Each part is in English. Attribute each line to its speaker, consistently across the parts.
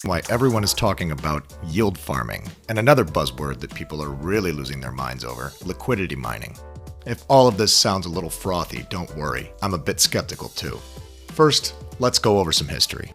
Speaker 1: why everyone is talking about yield farming, and another buzzword that people are really losing their minds over, liquidity mining. If all of this sounds a little frothy, don't worry, I'm a bit skeptical too. First, let's go over some history.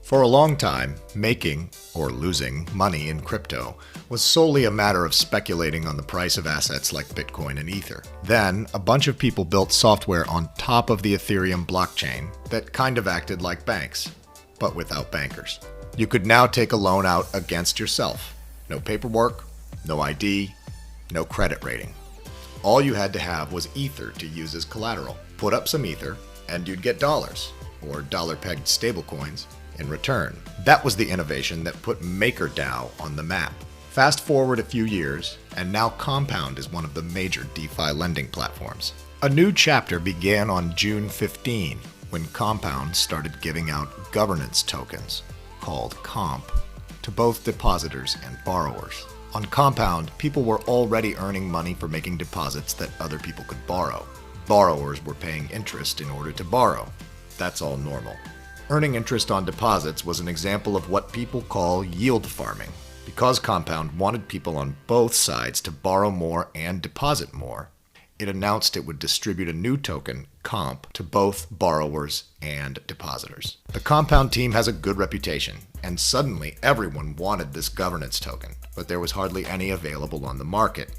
Speaker 1: For a long time, making, or losing, money in crypto was solely a matter of speculating on the price of assets like Bitcoin and Ether. Then, a bunch of people built software on top of the Ethereum blockchain that kind of acted like banks, but without bankers. You could now take a loan out against yourself. No paperwork, no ID, no credit rating. All you had to have was Ether to use as collateral. Put up some Ether, and you'd get dollars, or dollar-pegged stablecoins, in return. That was the innovation that put MakerDAO on the map. Fast forward a few years, and now Compound is one of the major DeFi lending platforms. A new chapter began on June 15, when Compound started giving out governance tokens, called Comp, to both depositors and borrowers. On Compound, people were already earning money for making deposits that other people could borrow. Borrowers were paying interest in order to borrow. That's all normal. Earning interest on deposits was an example of what people call yield farming. Because Compound wanted people on both sides to borrow more and deposit more, it announced it would distribute a new token, Comp, to both borrowers and depositors. The Compound team has a good reputation, and suddenly everyone wanted this governance token, but there was hardly any available on the market.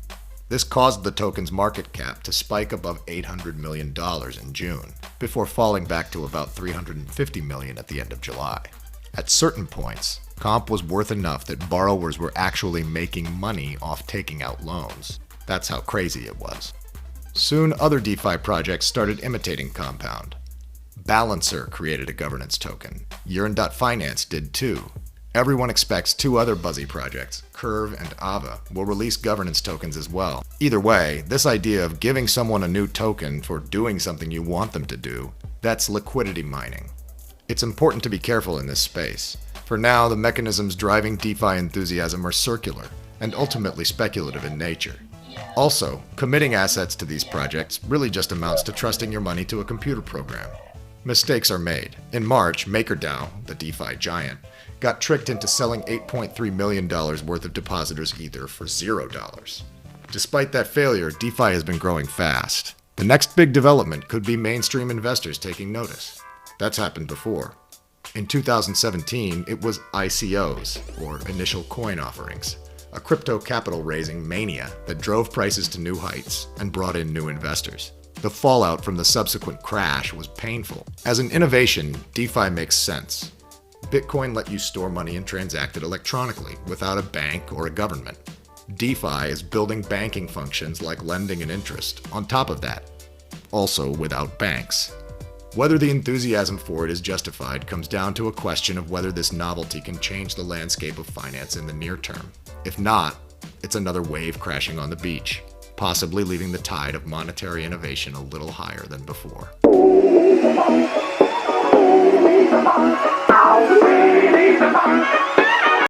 Speaker 1: This caused the token's market cap to spike above $800 million in June, before falling back to about $350 million at the end of July. At certain points, Comp was worth enough that borrowers were actually making money off taking out loans. That's how crazy it was. Soon other DeFi projects started imitating Compound. Balancer created a governance token. Yearn.finance did too. Everyone expects two other buzzy projects, Curve and Ava, will release governance tokens as well. Either way, this idea of giving someone a new token for doing something you want them to do, that's liquidity mining. It's important to be careful in this space. For now, the mechanisms driving DeFi enthusiasm are circular and ultimately speculative in nature. Also, committing assets to these projects really just amounts to trusting your money to a computer program. Mistakes are made. In March, MakerDAO, the DeFi giant, got tricked into selling $8.3 million worth of depositors' Ether for $0. Despite that failure, DeFi has been growing fast. The next big development could be mainstream investors taking notice. That's happened before. In 2017, it was ICOs, or initial coin offerings, a crypto capital raising mania that drove prices to new heights and brought in new investors. The fallout from the subsequent crash was painful. As an innovation, DeFi makes sense. Bitcoin let you store money and transact it electronically, without a bank or a government. DeFi is building banking functions like lending and interest on top of that, also without banks. Whether the enthusiasm for it is justified comes down to a question of whether this novelty can change the landscape of finance in the near term. If not, it's another wave crashing on the beach, possibly leaving the tide of monetary innovation a little higher than before.
Speaker 2: We need the money.